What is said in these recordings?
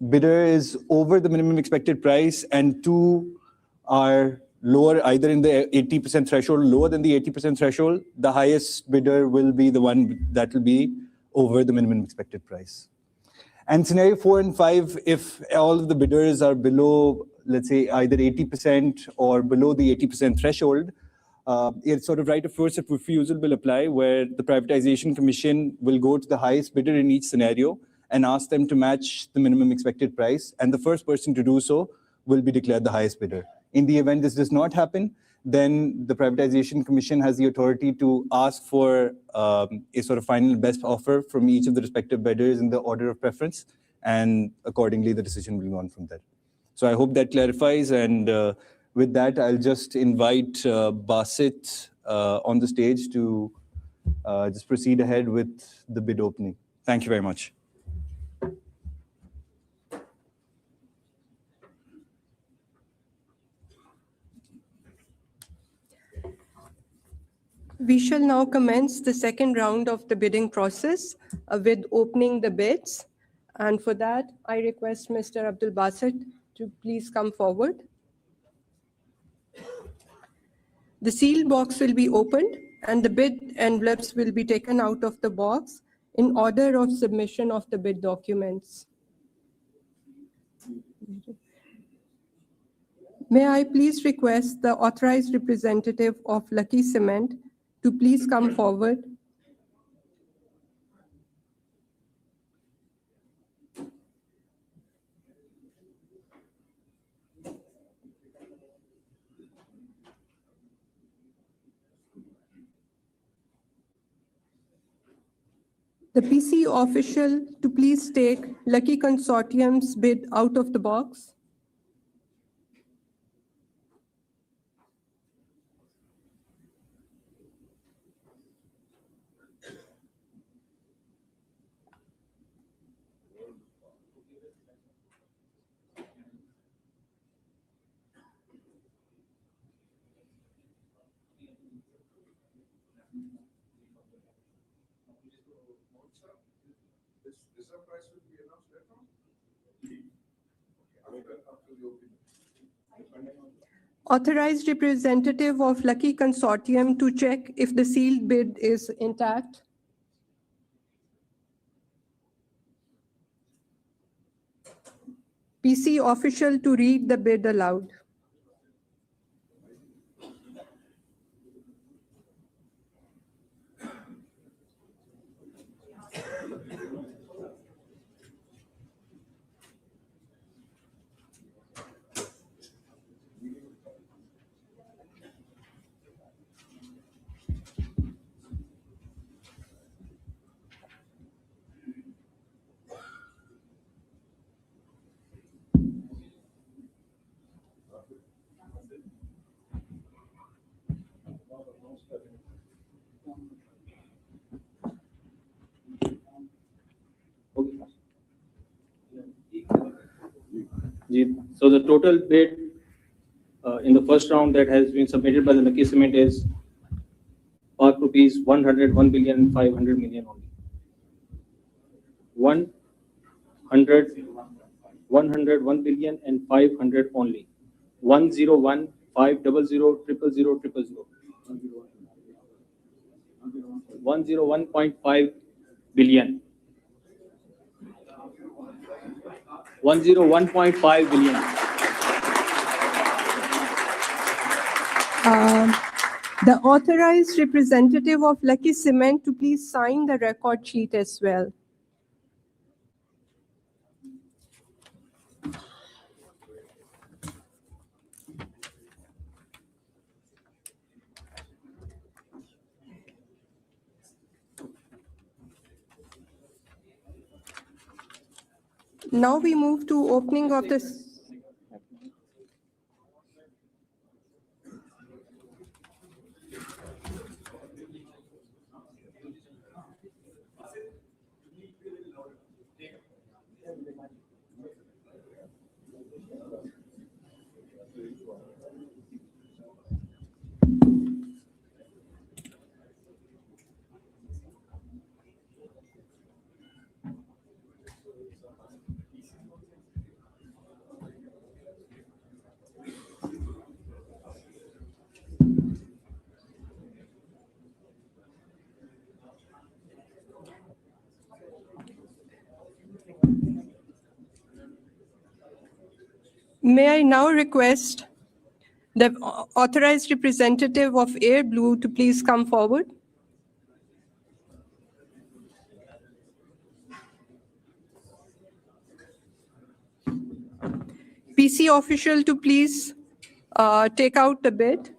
bidder is over the minimum expected price and two are lower, either in the 80% threshold, lower than the 80% threshold, the highest bidder will be the one that will be over the minimum expected price. And scenario 4 and 5, if all of the bidders are below, let's say, either 80% or below the 80% threshold, it's sort of right of first refusal will apply, where the Privatization Commission will go to the highest bidder in each scenario and ask them to match the minimum expected price. And the first person to do so will be declared the highest bidder. In the event this does not happen, then the Privatization Commission has the authority to ask for a sort of final best offer from each of the respective bidders in the order of preference, and accordingly the decision will go on from there. So I hope that clarifies, and with that I'll just invite Basit on the stage to just proceed ahead with the bid opening. Thank you very much. We shall now commence the second round of the bidding process with opening the bids. And for that, I request Mr. Abdul Basit to please come forward. The sealed box will be opened and the bid envelopes will be taken out of the box in order of submission of the bid documents. May I please request the authorized representative of Lucky Cement to please come forward. The PC official to please take Lucky Consortium's bid out of the box. Authorized representative of Lucky Consortium to check if the sealed bid is intact. PC official to read the bid aloud. So the total bid in the first round that has been submitted by the Lucky Cement is of rupees 101,500,000,000 only. 101,500,000,000 only. 101,500,000,000,000. 101.5 billion. 101.5 billion. The authorized representative of Lucky Cement to please sign the record sheet as well. Now we move to opening of this. May I now request the authorized representative of Air Blue to please come forward? PC official to please take out the bid.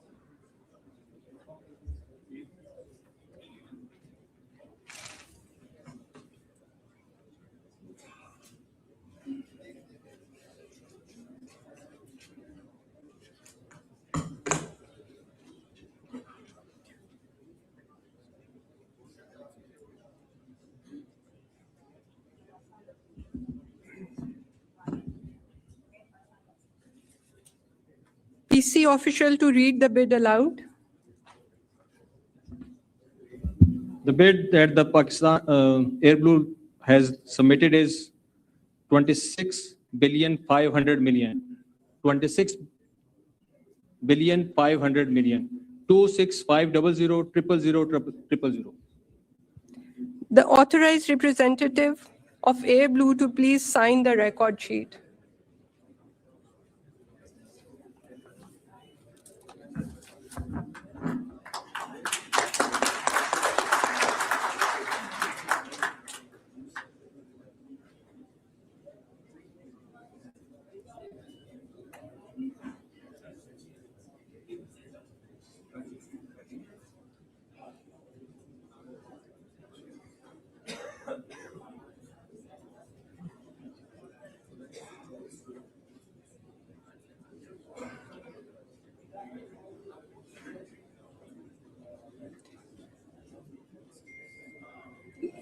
PC official to read the bid aloud. The bid that the Pakistan Air Blue has submitted is 26,500,000,000. 26,500,000,000. 26,500,000,000,000. The authorized representative of Air Blue to please sign the record sheet.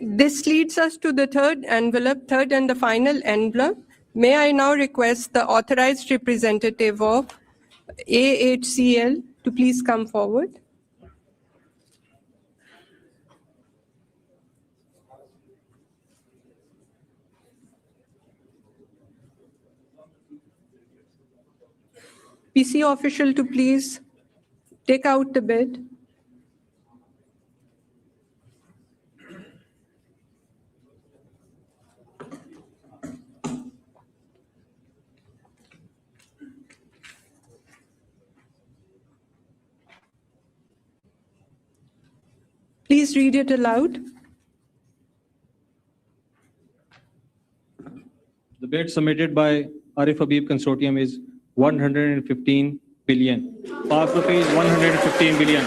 This leads us to the third and the final envelope. May I now request the authorized representative of AHCL to please come forward? PC official to please take out the bid. Please read it aloud. The bid submitted by Arif Habib Consortium is 115 billion. Park rupees 115 billion.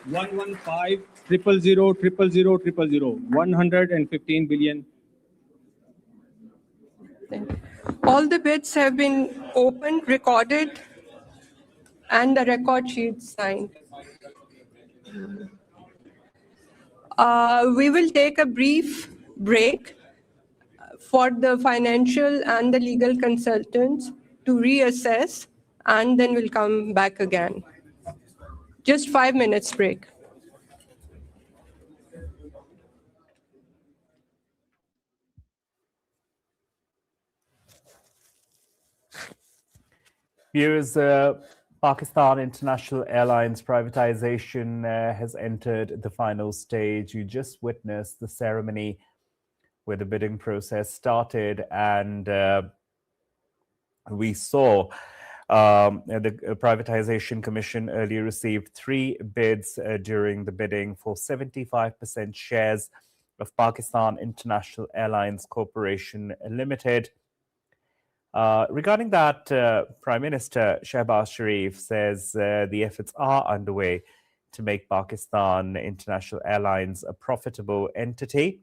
One one five triple zero triple zero triple zero. 115 billion. All the bids have been opened, recorded, and the record sheet signed. We will take a brief break for the financial and the legal consultants to reassess, and then we'll come back again. Just 5 minutes break. Viewers, Pakistan International Airlines privatization has entered the final stage. You just witnessed the ceremony where the bidding process started, and we saw the Privatization Commission earlier received 3 bids during the bidding for 75% shares of Pakistan International Airlines Corporation Limited. Regarding that, Prime Minister Shehbaz Sharif says the efforts are underway to make Pakistan International Airlines a profitable entity.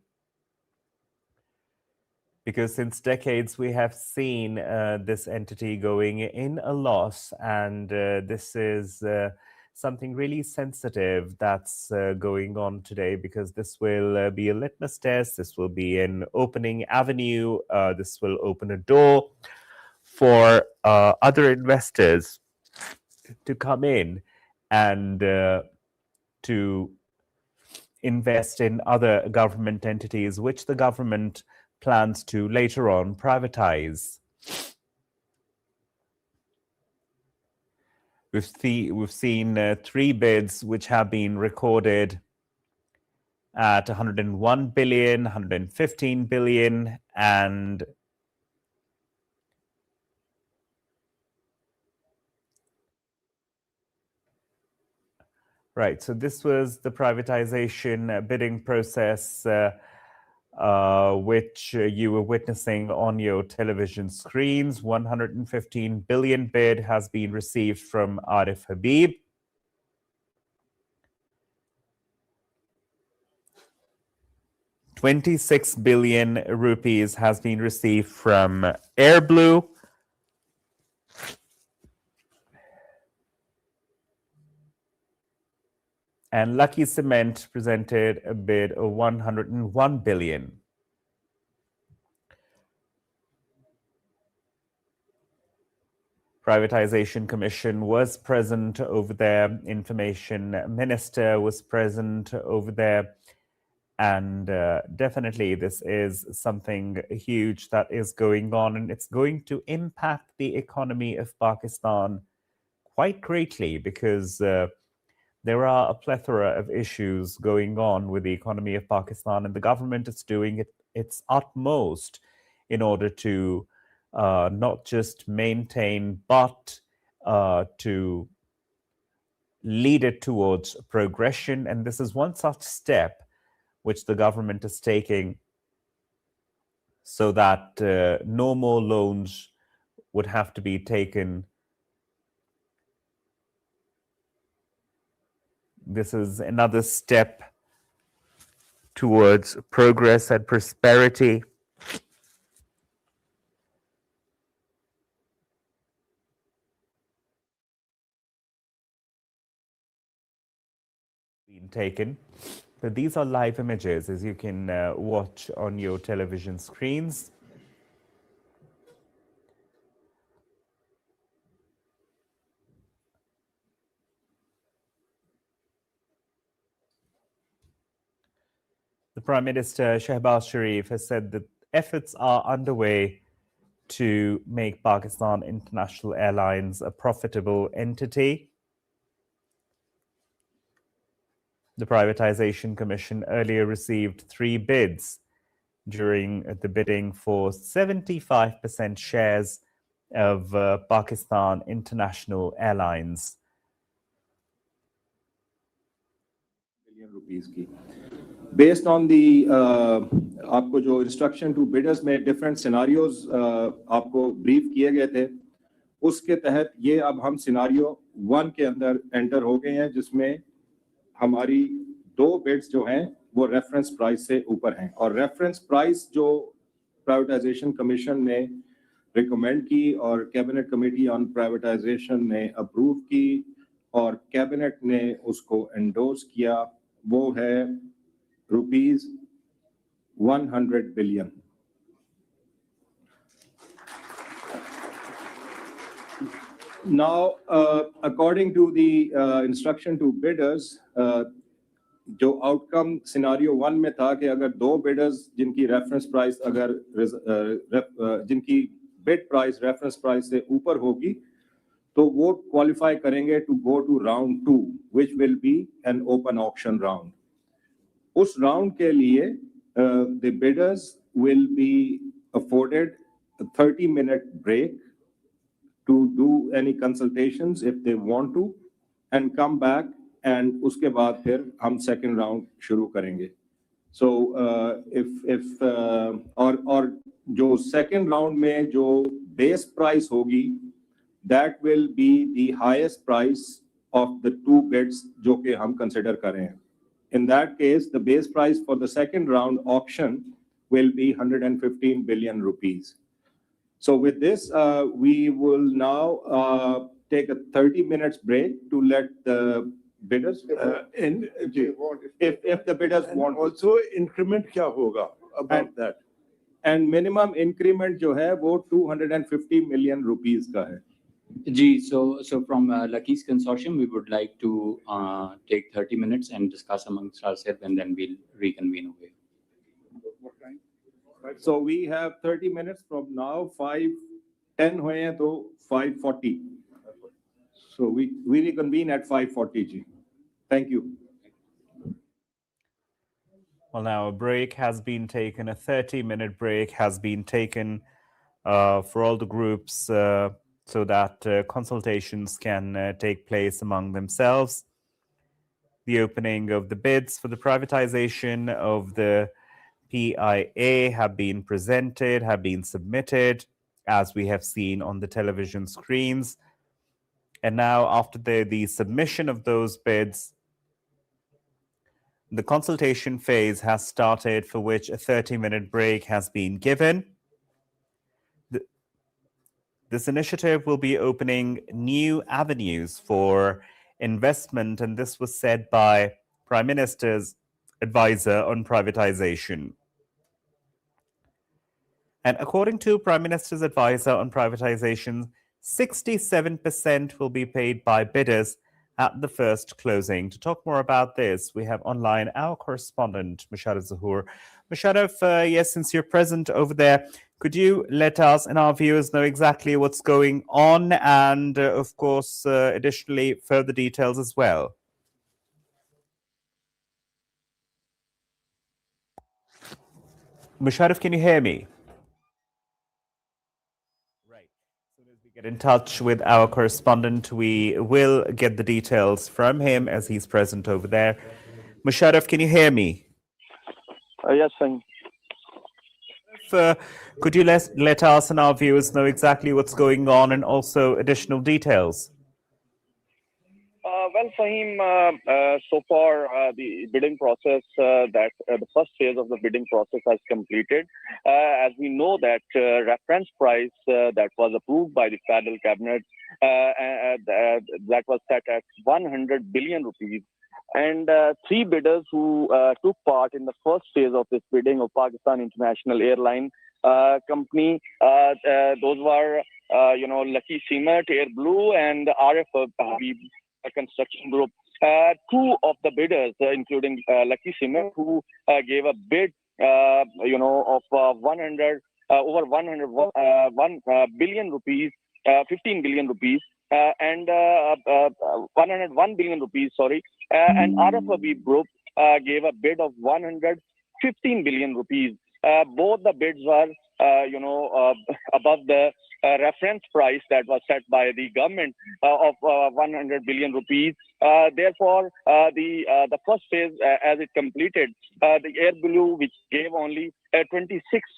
Because since decades, we have seen this entity going in a loss, and this is something really sensitive that's going on today, because this will be a litmus test. This will be an opening avenue. This will open a door for other investors to come in and to invest in other government entities, which the government plans to later on privatize. We've seen 3 bids which have been recorded, at 101 billion, 115 billion, and right. So this was the privatization bidding process, which you were witnessing on your television screens. 115 billion bid has been received from Arif Habib. ₹26 billion rupees has been received from Airblue. And Lucky Cement presented a bid of 101 billion. Privatization Commission was present over there. Information Minister was present over there. And definitely this is something huge that is going on, and it's going to impact the economy of Pakistan quite greatly, because there are a plethora of issues going on with the economy of Pakistan, and the government is doing its utmost in order to not just maintain, but to lead it towards progression. And this is one such step which the government is taking, so that no more loans would have to be taken. This is another step towards progress and prosperity. Been taken. So these are live images, as you can watch on your television screens. The Prime Minister, Shehbaz Sharif, has said that efforts are underway to make Pakistan International Airlines a profitable entity. The Privatization Commission earlier received 3 bids during the bidding for 75% shares of Pakistan International Airlines. Billion rupees की. Based on the आपको जो instruction to bidders में different scenarios आपको brief किए गए थे, उसके तहत ये अब हम scenario 1 के अंदर enter हो गए हैं, जिसमें हमारी 2 bids जो हैं वो reference price से ऊपर हैं, और reference price जो privatization commission ने recommend की और cabinet committee on privatization ने approve की और cabinet ने उसको endorse किया, वो है rupees 100 billion. Now, according to the instruction to bidders, जो outcome scenario 1 में था कि अगर 2 bidders जिनकी reference price अगर जिनकी bid price reference price से ऊपर होगी, तो वो qualify करेंगे to go to round 2, which will be an open auction round. उस round के लिए the bidders will be afforded a 30-minute break to do any consultations if they want to, and come back, and उसके बाद फिर हम second round शुरू करेंगे. So if और जो second round में जो base price होगी, that will be the highest price of the 2 bids जो कि हम consider कर रहे हैं. In that case, the base price for the second round auction will be 115 billion rupees. So with this, we will now take a 30 minutes break to let the bidders, if the bidders want. Also, increment क्या होगा about that? And minimum increment जो है वो 250 million rupees का है. Ji, so from Lucky's consortium, we would like to take 30 minutes and discuss amongst ourselves, and then we'll reconvene over here. What time? So we have 30 minutes from now. 5:10 हुए हैं तो 5:40. So we reconvene at 5:40 ji. Thank you. Well, now a break has been taken, a 30-minute break has been taken for all the groups so that consultations can take place among themselves. The opening of the bids for the privatization of the PIA have been presented, have been submitted, as we have seen on the television screens. And now, after the submission of those bids, the consultation phase has started, for which a 30-minute break has been given. This initiative will be opening new avenues for investment, and this was said by Prime Minister's advisor on privatization. And according to Prime Minister's advisor on privatization, 67% will be paid by bidders at the first closing. To talk more about this, we have online our correspondent, Musharraf Zahoor. Musharraf, yes, since you're present over there, could you let us and our viewers know exactly what's going on and, of course, additionally, further details as well? Musharraf, can you hear me? Right. As soon as we get in touch with our correspondent, we will get the details from him as he's present over there. Musharraf, can you hear me? Yes, Sahin. Could you let us and our viewers know exactly what's going on and also additional details? Well, Fahim, so far the bidding process, the first phase of the bidding process has completed. As we know that reference price that was approved by the federal cabinet, that was set at 100 billion rupees. And three bidders who took part in the first phase of this bidding of Pakistan International Airline Company, those were, Lucky Cement, Air Blue, and RF Habib Construction Group. Two of the bidders, including Lucky Cement, who gave a bid, of over 1 billion rupees, 15 billion rupees, and 101 billion rupees, sorry. And RF Habib Group gave a bid of 115 billion rupees. Both the bids were, above the reference price that was set by the government of 100 billion rupees. Therefore, the first phase, as it completed, the Air Blue, which gave only 26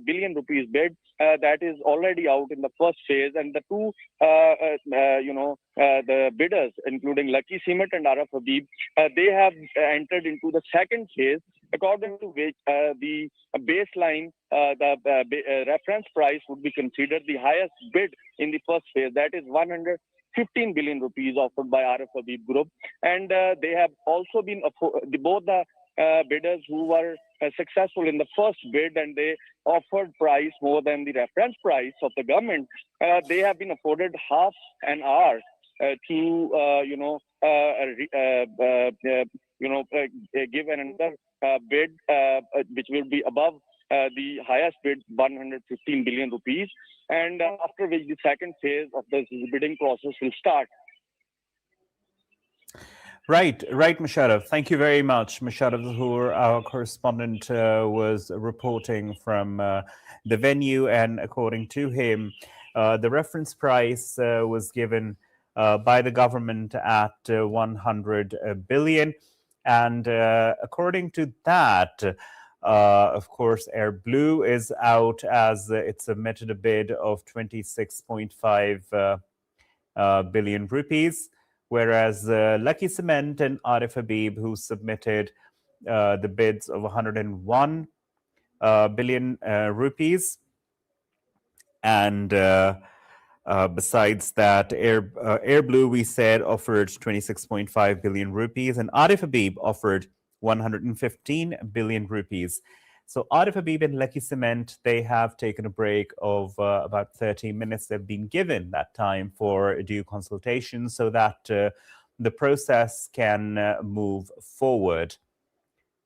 billion rupees bid, that is already out in the first phase, and the two, the bidders, including Lucky Cement and Araf Habib, they have entered into the second phase, according to which the baseline, the reference price would be considered the highest bid in the first phase, that is 115 billion rupees offered by Araf Habib Group, and they have also been both the bidders who were successful in the first bid and they offered price more than the reference price of the government. They have been afforded half an hour to give another bid which will be above the highest bid, 115 billion rupees, and after which the second phase of the bidding process will start. Right, Musharraf. Thank you very much. Musharraf Zahoor, our correspondent, was reporting from the venue, and according to him, the reference price was given by the government at 100 billion. And according to that, of course, Air Blue is out as it submitted a bid of 26.5 billion rupees. Whereas Lucky Cement and Arif Habib, who submitted the bids of 101 billion rupees. And besides that, Air Blue, we said, offered 26.5 billion rupees, and Arif Habib offered 115 billion rupees. So Arif Habib and Lucky Cement, they have taken a break of about 30 minutes. They've been given that time for due consultation so that the process can move forward.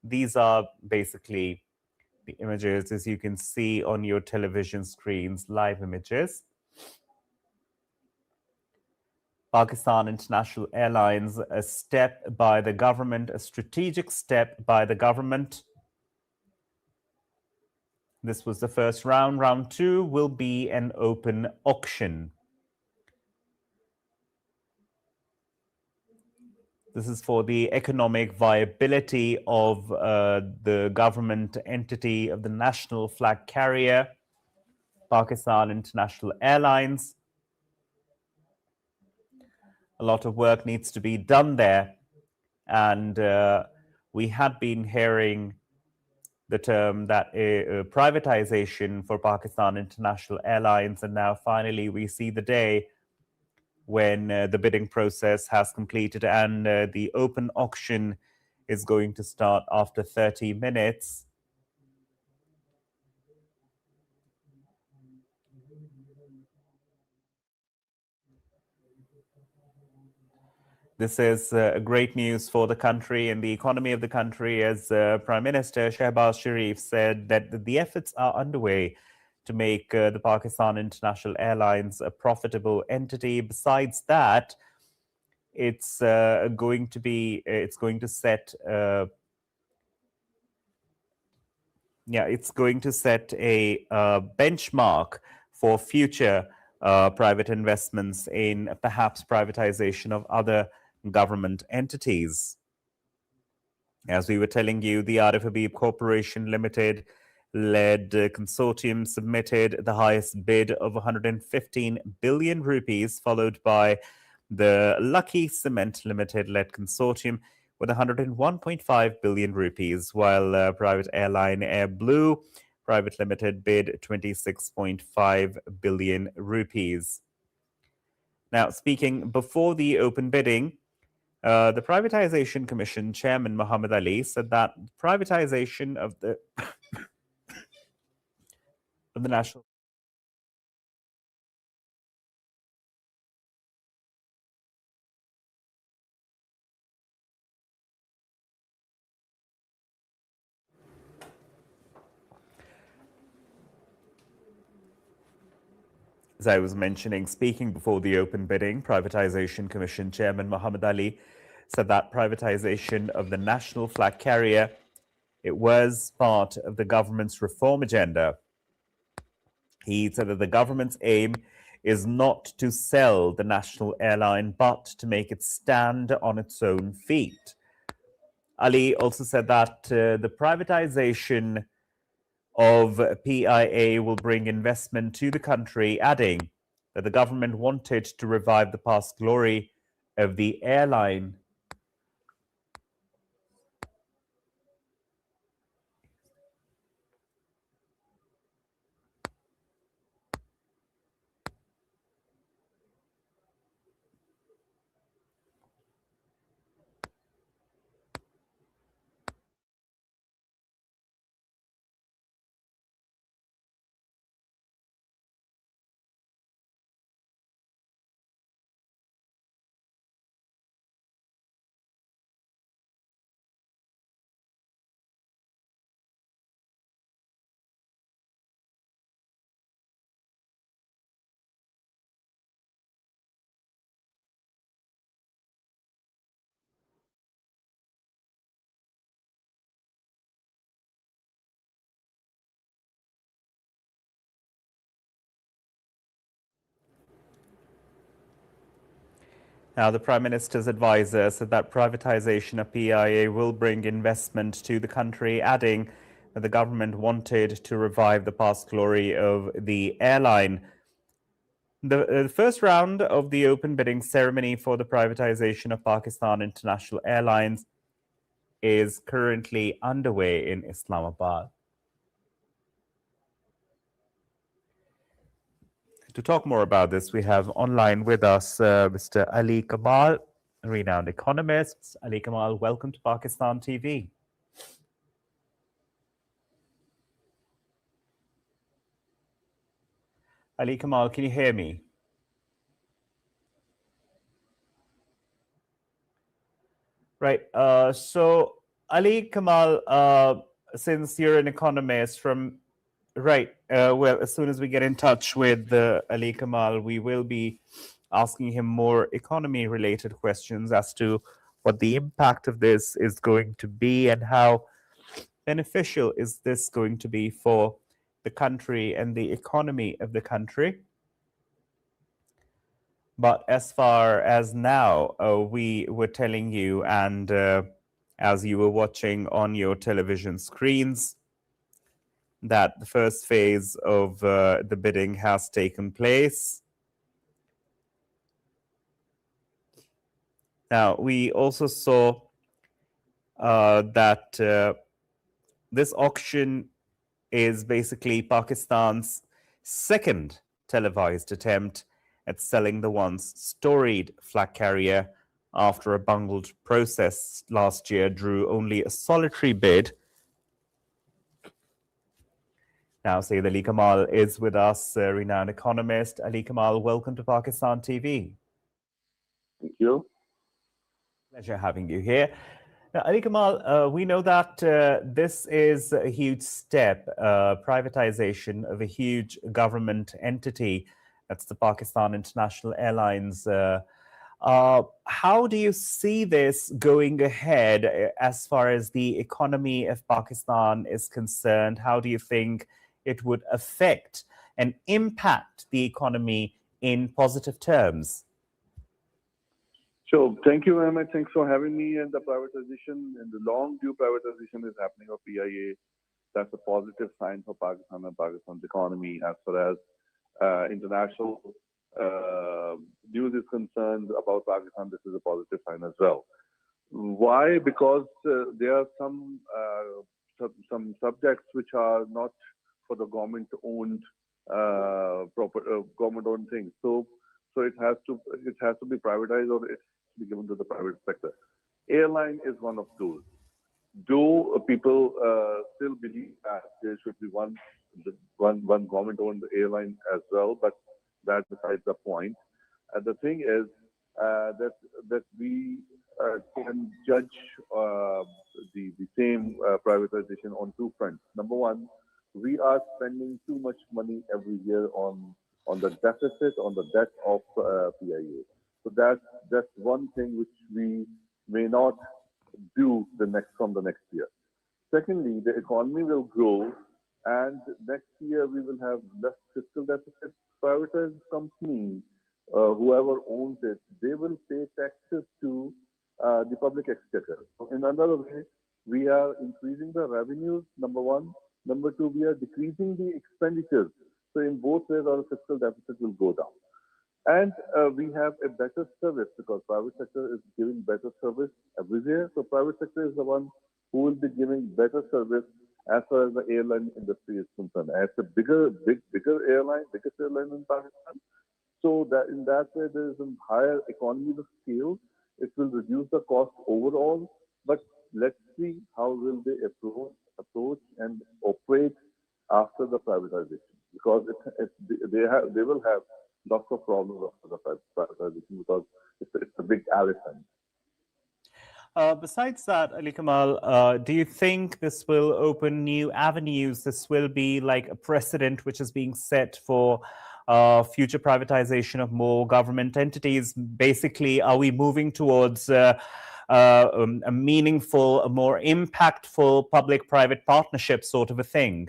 These are basically the images, as you can see on your television screens, live images Pakistan International Airlines, a step by the government, a strategic step by the government. This was the first round. Round 2 will be an open auction. This is for the economic viability of the government entity of the national flag carrier, Pakistan International Airlines. A lot of work needs to be done there. And we had been hearing the term that privatization for Pakistan International Airlines. And now finally we see the day when the bidding process has completed and the open auction is going to start after 30 minutes. This is great news for the country and the economy of the country, as Prime Minister Shehbaz Sharif said that the efforts are underway to make the Pakistan International Airlines a profitable entity. Besides that, it's going to set a benchmark for future private investments in perhaps privatization of other government entities. As we were telling you, the Arif Habib Corporation Limited led consortium submitted the highest bid of 115 billion rupees, followed by the Lucky Cement Limited led consortium with 101.5 billion rupees, while private airline Air Blue Private Limited bid 26.5 billion rupees. Now, speaking before the open bidding, the Privatization Commission Chairman Muhammad Ali said that privatization of the of the national As I was mentioning, speaking before the open bidding, Privatization Commission Chairman Muhammad Ali said that privatization of the national flag carrier, it was part of the government's reform agenda. He said that the government's aim is not to sell the national airline, but to make it stand on its own feet. Ali also said that the privatization of PIA will bring investment to the country, adding that the government wanted to revive the past glory of the airline. Now, the Prime Minister's advisor said that privatization of PIA will bring investment to the country, adding that the government wanted to revive the past glory of the airline. The first round of the open bidding ceremony for the privatization of Pakistan International Airlines is currently underway in Islamabad. To talk more about this, we have online with us Mr. Ali Kamal, a renowned economist. Ali Kamal, welcome to Pakistan TV. Ali Kamal, can you hear me? Right. So, Ali Kamal, since you're an economist from right, well, as soon as we get in touch with Ali Kamal, we will be asking him more economy-related questions as to what the impact of this is going to be and how beneficial is this going to be for the country and the economy of the country. But as far as now, we were telling you, and as you were watching on your television screens, that the first phase of the bidding has taken place. Now, we also saw that this auction is basically Pakistan's second televised attempt at selling the once storied flag carrier after a bungled process last year drew only a solitary bid. Now, Sayyid Ali Kamal is with us, a renowned economist. Ali Kamal, welcome to Pakistan TV. Thank you. Pleasure having you here. Now, Ali Kamal, we know that this is a huge step, privatization of a huge government entity. That's the Pakistan International Airlines. How do you see this going ahead as far as the economy of Pakistan is concerned? How do you think it would affect and impact the economy in positive terms? So thank you very much. Thanks for having me. And the privatization and the long due privatization is happening of PIA. That's a positive sign for Pakistan and Pakistan's economy. As far as international news is concerned about Pakistan, this is a positive sign as well. Why? Because there are some subjects which are not for the government-owned government-owned things. So it has to be privatized or it has to be given to the private sector. Airline is one of those. Though people still believe that there should be one government-owned airline as well, but that's besides the point. The thing is that we can judge the same privatization on two fronts. Number one, we are spending too much money every year on the deficit, on the debt of PIA. So that's one thing which we may not do from the next year. Secondly, the economy will grow, and next year we will have less fiscal deficit. Privatized company, whoever owns it, they will pay taxes to the public exchequer. So in another way, we are increasing the revenues, number one. Number two, we are decreasing the expenditures. So in both ways, our fiscal deficit will go down. And we have a better service because private sector is giving better service every year. So private sector is the one who will be giving better service as far as the airline industry is concerned. It's a biggest airline in Pakistan. So that in that way, there is a higher economy of scale. It will reduce the cost overall. But let's see how will they approach and operate after the privatization, because they will have lots of problems after the privatization because it's a big elephant. Besides that, Ali Kamal, do you think this will open new avenues? This will be like a precedent which is being set for future privatization of more government entities? Basically, are we moving towards a meaningful, a more impactful public-private partnership sort of a thing?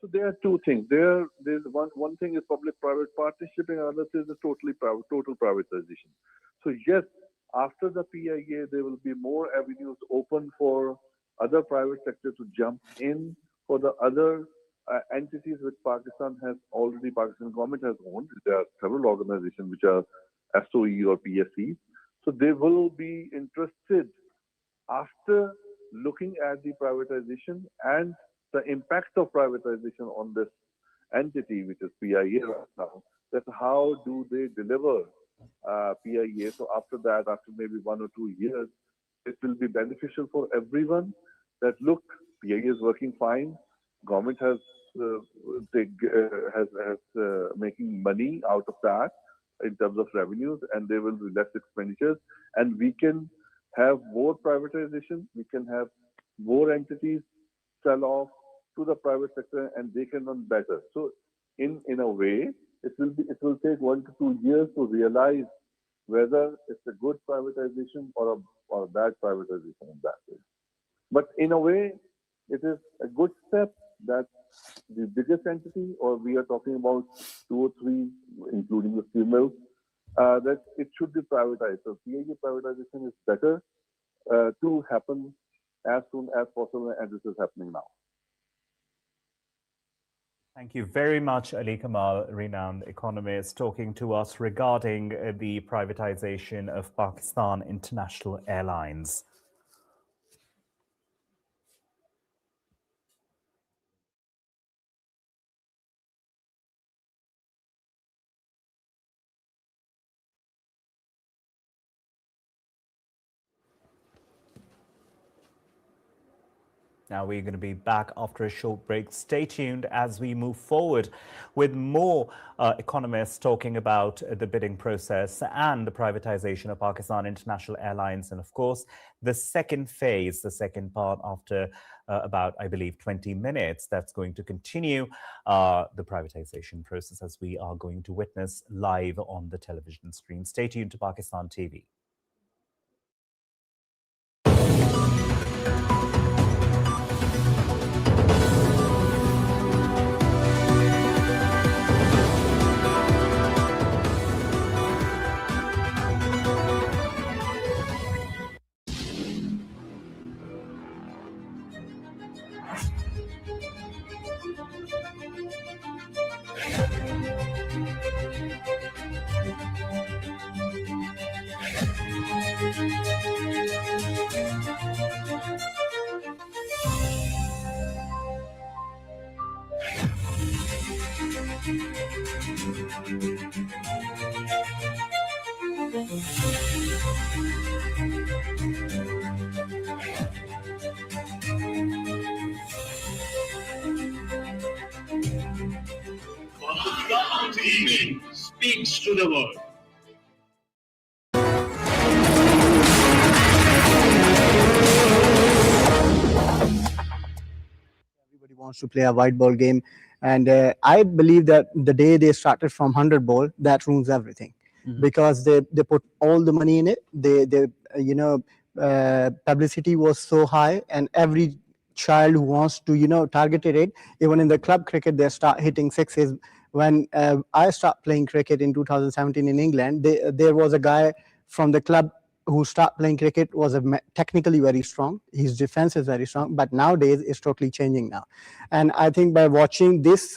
So there are two things. There's one thing is public-private partnership, and another is the total privatization. So yes, after the PIA, there will be more avenues open for other private sector to jump in, for the other entities which Pakistan government has owned. There are several organizations which are SOE or PSE. So they will be interested after looking at the privatization and the impact of privatization on this entity, which is PIA right now, that how do they deliver PIA. So after that, after maybe 1 or 2 years, it will be beneficial for everyone that look, PIA is working fine. Government has making money out of that in terms of revenues, and there will be less expenditures, and we can have more privatization. We can have more entities sell off to the private sector, and they can run better. So in a way, it will take 1 to 2 years to realize whether it's a good privatization or a bad privatization in that way. But in a way, it is a good step that the biggest entity, or we are talking about 2 or 3, including the steel mills, that it should be privatized. So PIA privatization is better to happen as soon as possible, and this is happening now. Thank you very much, Ali Kamal, renowned economist, talking to us regarding the privatization of Pakistan International Airlines. Now we're going to be back after a short break. Stay tuned as we move forward with more economists talking about the bidding process and the privatization of Pakistan International Airlines. And of course, the second phase, the second part after about, I believe, 20 minutes, that's going to continue the privatization process as we are going to witness live on the television screen. Stay tuned to Pakistan TV. Pakistan TV speaks to the world. Everybody wants to play a white ball game, and I believe that the day they started from 100 ball, that ruins everything, because they put all the money in it. They publicity was so high, and every child who wants to targeted it. Even in the club cricket, they start hitting sixes. When I started playing cricket in 2017 in England, there was a guy from the club who started playing cricket, was technically very strong. His defense is very strong, but nowadays it's totally changing now. And I think by watching this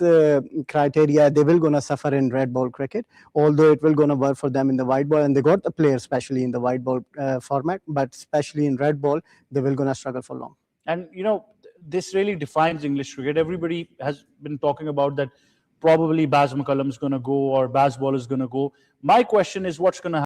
criteria, they will gonna suffer in red ball cricket, although it will gonna work for them in the white ball, and they got the players, especially in the white ball format, but especially in red ball, they will gonna struggle for long. And this really defines English cricket. Everybody has been talking about that probably Baz McCullum is going to go or Baz Ball is going to go. My question is, what's going to happen?